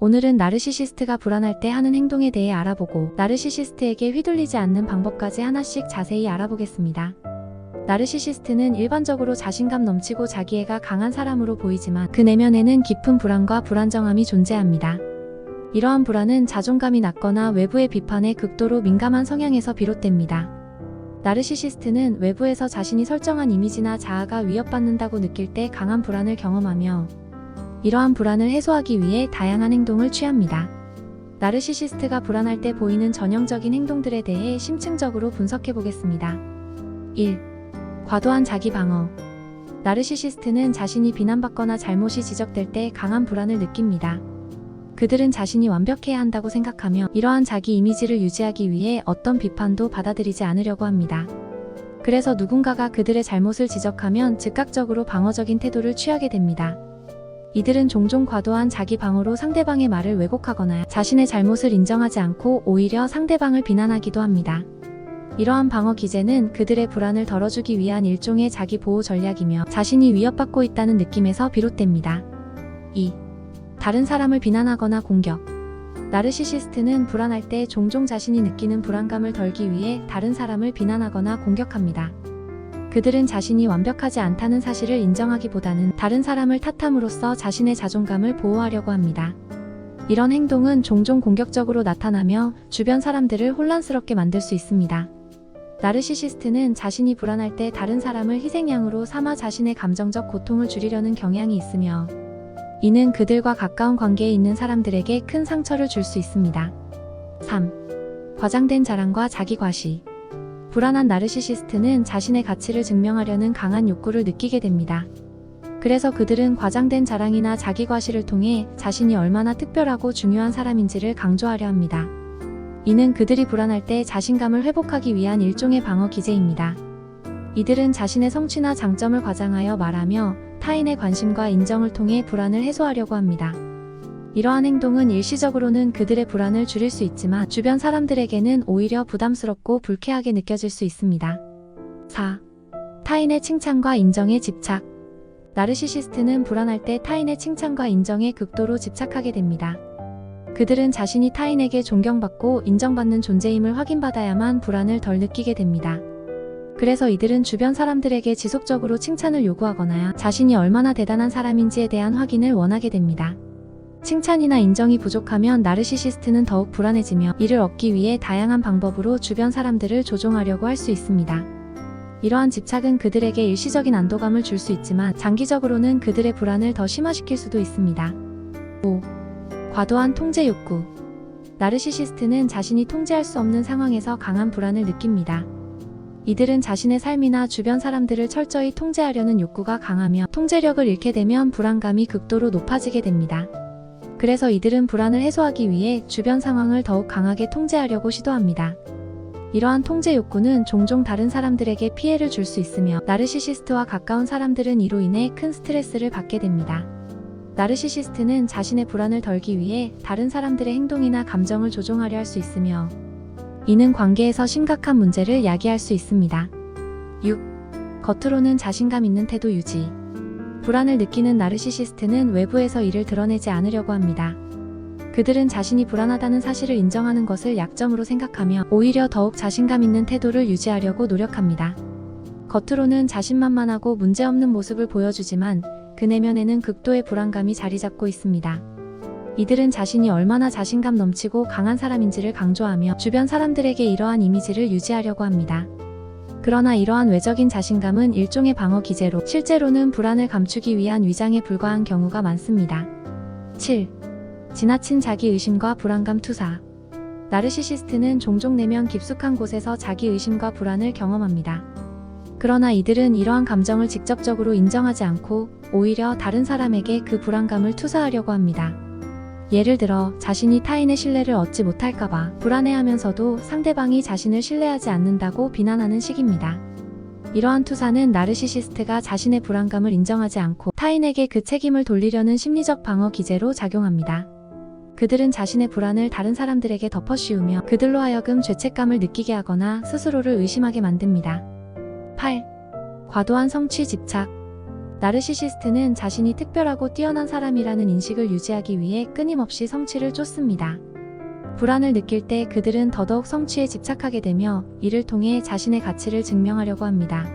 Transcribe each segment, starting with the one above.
오늘은 나르시시스트가 불안할 때 하는 행동에 대해 알아보고 나르시시스트에게 휘둘리지 않는 방법까지 하나씩 자세히 알아보겠습니다. 나르시시스트는 일반적으로 자신감 넘치고 자기애가 강한 사람으로 보이지만 그 내면에는 깊은 불안과 불안정함이 존재합니다. 이러한 불안은 자존감이 낮거나 외부의 비판에 극도로 민감한 성향에서 비롯됩니다. 나르시시스트는 외부에서 자신이 설정한 이미지나 자아가 위협받는다고 느낄 때 강한 불안을 경험하며 이러한 불안을 해소하기 위해 다양한 행동을 취합니다. 나르시시스트가 불안할 때 보이는 전형적인 행동들에 대해 심층적으로 분석해 보겠습니다. 1. 과도한 자기 방어. 나르시시스트는 자신이 비난받거나 잘못이 지적될 때 강한 불안을 느낍니다. 그들은 자신이 완벽해야 한다고 생각하며 이러한 자기 이미지를 유지하기 위해 어떤 비판도 받아들이지 않으려고 합니다. 그래서 누군가가 그들의 잘못을 지적하면 즉각적으로 방어적인 태도를 취하게 됩니다. 이들은 종종 과도한 자기 방어로 상대방의 말을 왜곡하거나 자신의 잘못을 인정하지 않고 오히려 상대방을 비난하기도 합니다. 이러한 방어 기제는 그들의 불안을 덜어주기 위한 일종의 자기 보호 전략이며 자신이 위협받고 있다는 느낌에서 비롯됩니다. 2. 다른 사람을 비난하거나 공격. 나르시시스트는 불안할 때 종종 자신이 느끼는 불안감을 덜기 위해 다른 사람을 비난하거나 공격합니다. 그들은 자신이 완벽하지 않다는 사실을 인정하기보다는 다른 사람을 탓함으로써 자신의 자존감을 보호하려고 합니다. 이런 행동은 종종 공격적으로 나타나며 주변 사람들을 혼란스럽게 만들 수 있습니다. 나르시시스트는 자신이 불안할 때 다른 사람을 희생양으로 삼아 자신의 감정적 고통을 줄이려는 경향이 있으며 이는 그들과 가까운 관계에 있는 사람들에게 큰 상처를 줄 수 있습니다. 3. 과장된 자랑과 자기 과시. 불안한 나르시시스트는 자신의 가치를 증명하려는 강한 욕구를 느끼게 됩니다. 그래서 그들은 과장된 자랑이나 자기 과시를 통해 자신이 얼마나 특별하고 중요한 사람인지를 강조하려 합니다. 이는 그들이 불안할 때 자신감을 회복하기 위한 일종의 방어 기제입니다. 이들은 자신의 성취나 장점을 과장하여 말하며 타인의 관심과 인정을 통해 불안을 해소하려고 합니다. 이러한 행동은 일시적으로는 그들의 불안을 줄일 수 있지만 주변 사람들에게는 오히려 부담스럽고 불쾌하게 느껴질 수 있습니다. 4. 타인의 칭찬과 인정에 집착. 나르시시스트는 불안할 때 타인의 칭찬과 인정에 극도로 집착하게 됩니다. 그들은 자신이 타인에게 존경받고 인정받는 존재임을 확인받아야만 불안을 덜 느끼게 됩니다. 그래서 이들은 주변 사람들에게 지속적으로 칭찬을 요구하거나 자신이 얼마나 대단한 사람인지에 대한 확인을 원하게 됩니다. 칭찬이나 인정이 부족하면 나르시시스트는 더욱 불안해지며 이를 얻기 위해 다양한 방법으로 주변 사람들을 조종하려고 할 수 있습니다. 이러한 집착은 그들에게 일시적인 안도감을 줄 수 있지만 장기적으로는 그들의 불안을 더 심화시킬 수도 있습니다. 5. 과도한 통제 욕구. 나르시시스트는 자신이 통제할 수 없는 상황에서 강한 불안을 느낍니다. 이들은 자신의 삶이나 주변 사람들을 철저히 통제하려는 욕구가 강하며 통제력을 잃게 되면 불안감이 극도로 높아지게 됩니다. 그래서 이들은 불안을 해소하기 위해 주변 상황을 더욱 강하게 통제하려고 시도합니다. 이러한 통제 욕구는 종종 다른 사람들에게 피해를 줄 수 있으며 나르시시스트와 가까운 사람들은 이로 인해 큰 스트레스를 받게 됩니다. 나르시시스트는 자신의 불안을 덜기 위해 다른 사람들의 행동이나 감정을 조종하려 할 수 있으며 이는 관계에서 심각한 문제를 야기할 수 있습니다. 6. 겉으로는 자신감 있는 태도 유지. 불안을 느끼는 나르시시스트는 외부에서 이를 드러내지 않으려고 합니다. 그들은 자신이 불안하다는 사실을 인정하는 것을 약점으로 생각하며 오히려 더욱 자신감 있는 태도를 유지하려고 노력합니다. 겉으로는 자신만만하고 문제없는 모습을 보여주지만 그 내면에는 극도의 불안감이 자리 잡고 있습니다. 이들은 자신이 얼마나 자신감 넘치고 강한 사람인지를 강조하며 주변 사람들에게 이러한 이미지를 유지하려고 합니다. 그러나 이러한 외적인 자신감은 일종의 방어 기제로 실제로는 불안을 감추기 위한 위장에 불과한 경우가 많습니다. 7. 지나친 자기의심과 불안감 투사. 나르시시스트는 종종 내면 깊숙한 곳에서 자기의심과 불안을 경험합니다. 그러나 이들은 이러한 감정을 직접적으로 인정하지 않고 오히려 다른 사람에게 그 불안감을 투사하려고 합니다. 예를 들어 자신이 타인의 신뢰를 얻지 못할까봐 불안해하면서도 상대방이 자신을 신뢰하지 않는다고 비난하는 식입니다. 이러한 투사는 나르시시스트가 자신의 불안감을 인정하지 않고 타인에게 그 책임을 돌리려는 심리적 방어 기제로 작용합니다. 그들은 자신의 불안을 다른 사람들에게 덮어씌우며 그들로 하여금 죄책감을 느끼게 하거나 스스로를 의심하게 만듭니다. 8. 과도한 성취 집착. 나르시시스트는 자신이 특별하고 뛰어난 사람이라는 인식을 유지하기 위해 끊임없이 성취를 쫓습니다. 불안을 느낄 때 그들은 더더욱 성취에 집착하게 되며 이를 통해 자신의 가치를 증명하려고 합니다.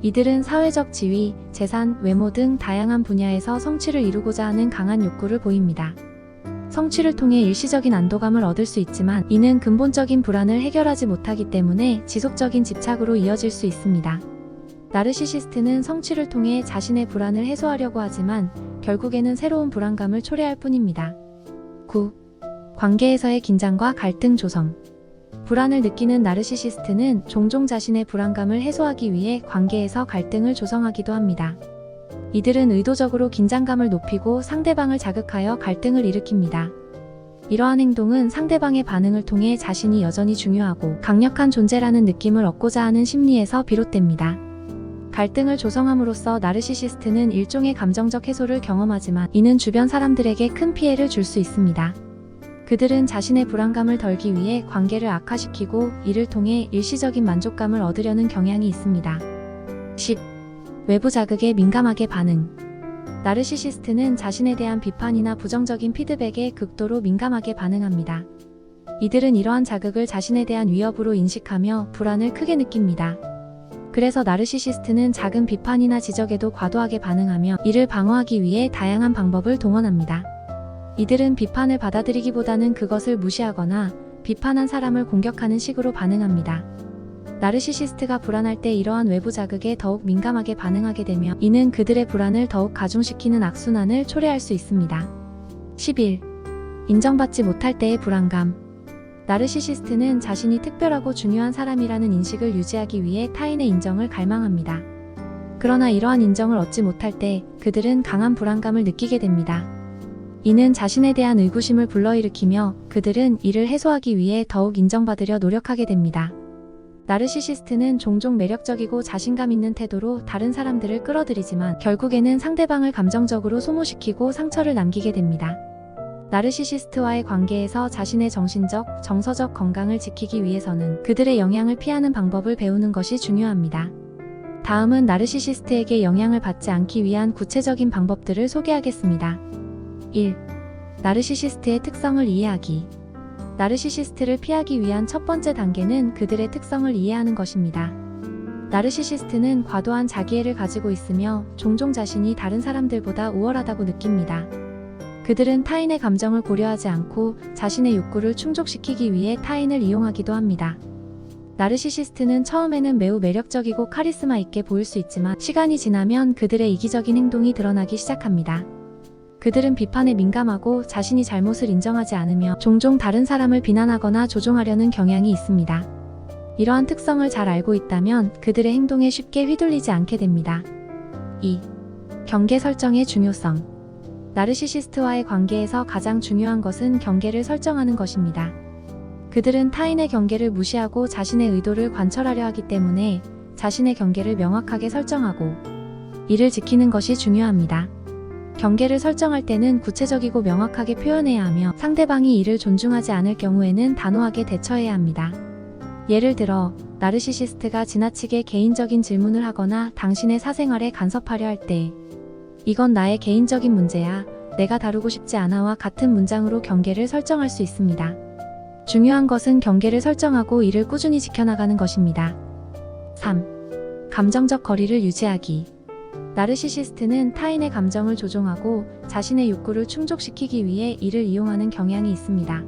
이들은 사회적 지위, 재산, 외모 등 다양한 분야에서 성취를 이루고자 하는 강한 욕구를 보입니다. 성취를 통해 일시적인 안도감을 얻을 수 있지만 이는 근본적인 불안을 해결하지 못하기 때문에 지속적인 집착으로 이어질 수 있습니다. 나르시시스트는 성취를 통해 자신의 불안을 해소하려고 하지만 결국에는 새로운 불안감을 초래할 뿐입니다. 9. 관계에서의 긴장과 갈등 조성. 불안을 느끼는 나르시시스트는 종종 자신의 불안감을 해소하기 위해 관계에서 갈등을 조성하기도 합니다. 이들은 의도적으로 긴장감을 높이고 상대방을 자극하여 갈등을 일으킵니다. 이러한 행동은 상대방의 반응을 통해 자신이 여전히 중요하고 강력한 존재라는 느낌을 얻고자 하는 심리에서 비롯됩니다. 갈등을 조성함으로써 나르시시스트는 일종의 감정적 해소를 경험하지만 이는 주변 사람들에게 큰 피해를 줄 수 있습니다. 그들은 자신의 불안감을 덜기 위해 관계를 악화시키고 이를 통해 일시적인 만족감을 얻으려는 경향이 있습니다. 10. 외부 자극에 민감하게 반응. 나르시시스트는 자신에 대한 비판이나 부정적인 피드백에 극도로 민감하게 반응합니다. 이들은 이러한 자극을 자신에 대한 위협으로 인식하며 불안을 크게 느낍니다. 그래서 나르시시스트는 작은 비판이나 지적에도 과도하게 반응하며 이를 방어하기 위해 다양한 방법을 동원합니다. 이들은 비판을 받아들이기보다는 그것을 무시하거나 비판한 사람을 공격하는 식으로 반응합니다. 나르시시스트가 불안할 때 이러한 외부 자극에 더욱 민감하게 반응하게 되며 이는 그들의 불안을 더욱 가중시키는 악순환을 초래할 수 있습니다. 11. 인정받지 못할 때의 불안감. 나르시시스트는 자신이 특별하고 중요한 사람이라는 인식을 유지하기 위해 타인의 인정을 갈망합니다. 그러나 이러한 인정을 얻지 못할 때 그들은 강한 불안감을 느끼게 됩니다. 이는 자신에 대한 의구심을 불러일으키며 그들은 이를 해소하기 위해 더욱 인정받으려 노력하게 됩니다. 나르시시스트는 종종 매력적이고 자신감 있는 태도로 다른 사람들을 끌어들이지만 결국에는 상대방을 감정적으로 소모시키고 상처를 남기게 됩니다. 나르시시스트와의 관계에서 자신의 정신적, 정서적 건강을 지키기 위해서는 그들의 영향을 피하는 방법을 배우는 것이 중요합니다. 다음은 나르시시스트에게 영향을 받지 않기 위한 구체적인 방법들을 소개하겠습니다. 1. 나르시시스트의 특성을 이해하기. 나르시시스트를 피하기 위한 첫 번째 단계는 그들의 특성을 이해하는 것입니다. 나르시시스트는 과도한 자기애를 가지고 있으며 종종 자신이 다른 사람들보다 우월하다고 느낍니다. 그들은 타인의 감정을 고려하지 않고 자신의 욕구를 충족시키기 위해 타인을 이용하기도 합니다. 나르시시스트는 처음에는 매우 매력적이고 카리스마 있게 보일 수 있지만 시간이 지나면 그들의 이기적인 행동이 드러나기 시작합니다. 그들은 비판에 민감하고 자신이 잘못을 인정하지 않으며 종종 다른 사람을 비난하거나 조종하려는 경향이 있습니다. 이러한 특성을 잘 알고 있다면 그들의 행동에 쉽게 휘둘리지 않게 됩니다. 2. 경계 설정의 중요성. 나르시시스트와의 관계에서 가장 중요한 것은 경계를 설정하는 것입니다. 그들은 타인의 경계를 무시하고 자신의 의도를 관철하려 하기 때문에 자신의 경계를 명확하게 설정하고 이를 지키는 것이 중요합니다. 경계를 설정할 때는 구체적이고 명확하게 표현해야 하며 상대방이 이를 존중하지 않을 경우에는 단호하게 대처해야 합니다. 예를 들어 나르시시스트가 지나치게 개인적인 질문을 하거나 당신의 사생활에 간섭하려 할 때 이건 나의 개인적인 문제야, 내가 다루고 싶지 않아와 같은 문장으로 경계를 설정할 수 있습니다. 중요한 것은 경계를 설정하고 이를 꾸준히 지켜나가는 것입니다. 3. 감정적 거리를 유지하기. 나르시시스트는 타인의 감정을 조종하고 자신의 욕구를 충족시키기 위해 이를 이용하는 경향이 있습니다.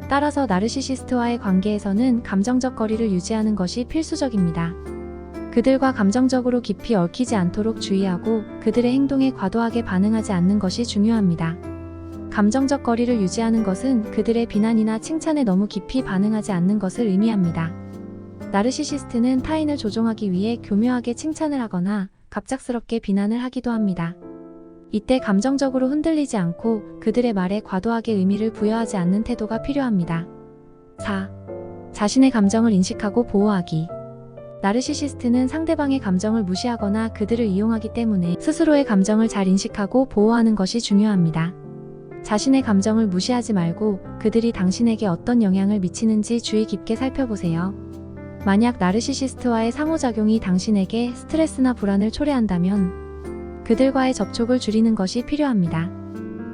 따라서 나르시시스트와의 관계에서는 감정적 거리를 유지하는 것이 필수적입니다. 그들과 감정적으로 깊이 얽히지 않도록 주의하고 그들의 행동에 과도하게 반응하지 않는 것이 중요합니다. 감정적 거리를 유지하는 것은 그들의 비난이나 칭찬에 너무 깊이 반응하지 않는 것을 의미합니다. 나르시시스트는 타인을 조종하기 위해 교묘하게 칭찬을 하거나 갑작스럽게 비난을 하기도 합니다. 이때 감정적으로 흔들리지 않고 그들의 말에 과도하게 의미를 부여하지 않는 태도가 필요합니다. 4. 자신의 감정을 인식하고 보호하기. 나르시시스트는 상대방의 감정을 무시하거나 그들을 이용하기 때문에 스스로의 감정을 잘 인식하고 보호하는 것이 중요합니다. 자신의 감정을 무시하지 말고 그들이 당신에게 어떤 영향을 미치는지 주의 깊게 살펴보세요. 만약 나르시시스트와의 상호작용이 당신에게 스트레스나 불안을 초래한다면 그들과의 접촉을 줄이는 것이 필요합니다.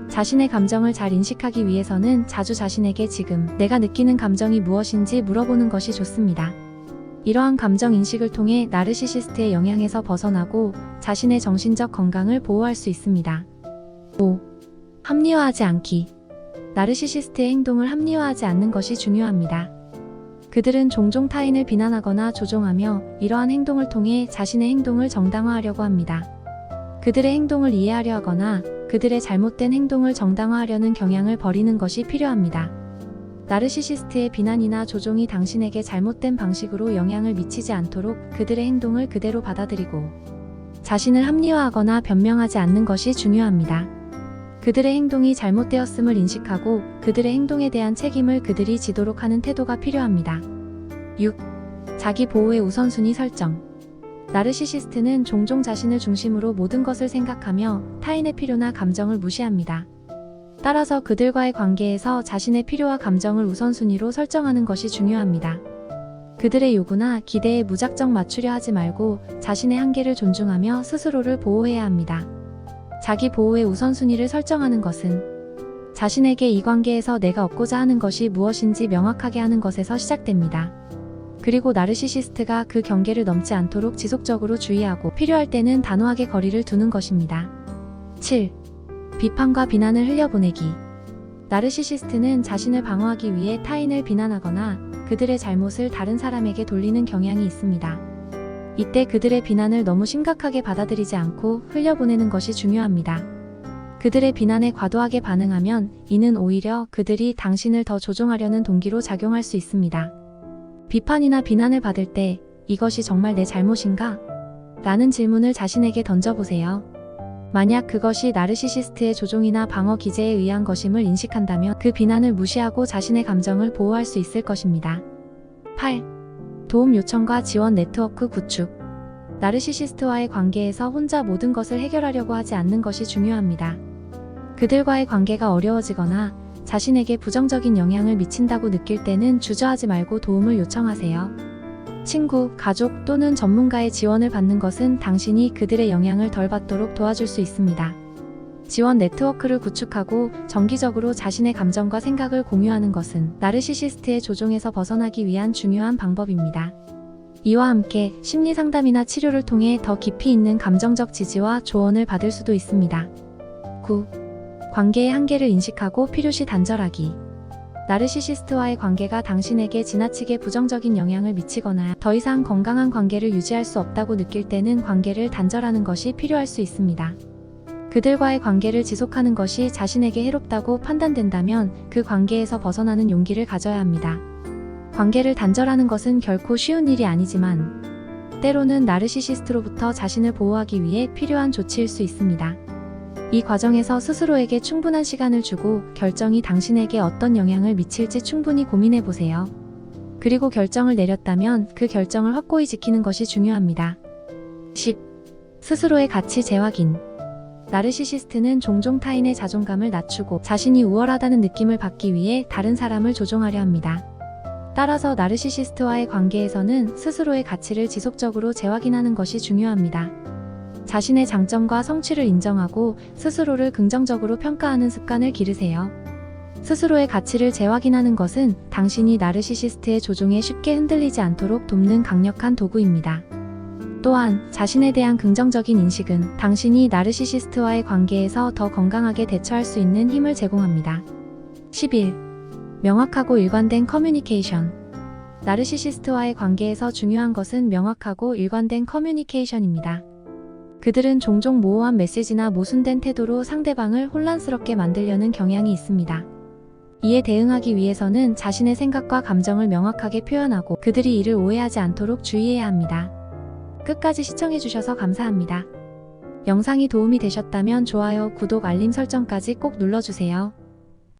자신의 감정을 잘 인식하기 위해서는 자주 자신에게 지금 내가 느끼는 감정이 무엇인지 물어보는 것이 좋습니다. 이러한 감정 인식을 통해 나르시시스트의 영향에서 벗어나고 자신의 정신적 건강을 보호할 수 있습니다. 5. 합리화하지 않기. 나르시시스트의 행동을 합리화하지 않는 것이 중요합니다. 그들은 종종 타인을 비난하거나 조종하며 이러한 행동을 통해 자신의 행동을 정당화하려고 합니다. 그들의 행동을 이해하려 하거나 그들의 잘못된 행동을 정당화하려는 경향을 버리는 것이 필요합니다. 나르시시스트의 비난이나 조종이 당신에게 잘못된 방식으로 영향을 미치지 않도록 그들의 행동을 그대로 받아들이고 자신을 합리화하거나 변명하지 않는 것이 중요합니다. 그들의 행동이 잘못되었음을 인식하고 그들의 행동에 대한 책임을 그들이 지도록 하는 태도가 필요합니다. 6. 자기 보호의 우선순위 설정. 나르시시스트는 종종 자신을 중심으로 모든 것을 생각하며 타인의 필요나 감정을 무시합니다. 따라서 그들과의 관계에서 자신의 필요와 감정을 우선순위로 설정하는 것이 중요합니다. 그들의 요구나 기대에 무작정 맞추려 하지 말고 자신의 한계를 존중하며 스스로를 보호해야 합니다. 자기 보호의 우선순위를 설정하는 것은 자신에게 이 관계에서 내가 얻고자 하는 것이 무엇인지 명확하게 하는 것에서 시작됩니다. 그리고 나르시시스트가 그 경계를 넘지 않도록 지속적으로 주의하고 필요할 때는 단호하게 거리를 두는 것입니다. 7. 비판과 비난을 흘려보내기. 나르시시스트는 자신을 방어하기 위해 타인을 비난하거나 그들의 잘못을 다른 사람에게 돌리는 경향이 있습니다. 이때 그들의 비난을 너무 심각하게 받아들이지 않고 흘려보내는 것이 중요합니다. 그들의 비난에 과도하게 반응하면 이는 오히려 그들이 당신을 더 조종하려는 동기로 작용할 수 있습니다. 비판이나 비난을 받을 때 이것이 정말 내 잘못인가? 라는 질문을 자신에게 던져보세요. 만약 그것이 나르시시스트의 조종이나 방어 기제에 의한 것임을 인식한다면 그 비난을 무시하고 자신의 감정을 보호할 수 있을 것입니다. 8. 도움 요청과 지원 네트워크 구축. 나르시시스트와의 관계에서 혼자 모든 것을 해결하려고 하지 않는 것이 중요합니다. 그들과의 관계가 어려워지거나 자신에게 부정적인 영향을 미친다고 느낄 때는 주저하지 말고 도움을 요청하세요. 친구, 가족 또는 전문가의 지원을 받는 것은 당신이 그들의 영향을 덜 받도록 도와줄 수 있습니다. 지원 네트워크를 구축하고 정기적으로 자신의 감정과 생각을 공유하는 것은 나르시시스트의 조종에서 벗어나기 위한 중요한 방법입니다. 이와 함께 심리 상담이나 치료를 통해 더 깊이 있는 감정적 지지와 조언을 받을 수도 있습니다. 9. 관계의 한계를 인식하고 필요시 단절하기. 나르시시스트와의 관계가 당신에게 지나치게 부정적인 영향을 미치거나 더 이상 건강한 관계를 유지할 수 없다고 느낄 때는 관계를 단절하는 것이 필요할 수 있습니다. 그들과의 관계를 지속하는 것이 자신에게 해롭다고 판단된다면 그 관계에서 벗어나는 용기를 가져야 합니다. 관계를 단절하는 것은 결코 쉬운 일이 아니지만 때로는 나르시시스트로부터 자신을 보호하기 위해 필요한 조치일 수 있습니다. 이 과정에서 스스로에게 충분한 시간을 주고 결정이 당신에게 어떤 영향을 미칠지 충분히 고민해 보세요. 그리고 결정을 내렸다면 그 결정을 확고히 지키는 것이 중요합니다. 10. 스스로의 가치 재확인. 나르시시스트는 종종 타인의 자존감을 낮추고 자신이 우월하다는 느낌을 받기 위해 다른 사람을 조종하려 합니다. 따라서 나르시시스트와의 관계에서는 스스로의 가치를 지속적으로 재확인하는 것이 중요합니다. 자신의 장점과 성취를 인정하고 스스로를 긍정적으로 평가하는 습관을 기르세요. 스스로의 가치를 재확인하는 것은 당신이 나르시시스트의 조종에 쉽게 흔들리지 않도록 돕는 강력한 도구입니다. 또한 자신에 대한 긍정적인 인식은 당신이 나르시시스트와의 관계에서 더 건강하게 대처할 수 있는 힘을 제공합니다. 11. 명확하고 일관된 커뮤니케이션. 나르시시스트와의 관계에서 중요한 것은 명확하고 일관된 커뮤니케이션입니다. 그들은 종종 모호한 메시지나 모순된 태도로 상대방을 혼란스럽게 만들려는 경향이 있습니다. 이에 대응하기 위해서는 자신의 생각과 감정을 명확하게 표현하고 그들이 이를 오해하지 않도록 주의해야 합니다. 끝까지 시청해주셔서 감사합니다. 영상이 도움이 되셨다면 좋아요, 구독, 알림 설정까지 꼭 눌러주세요.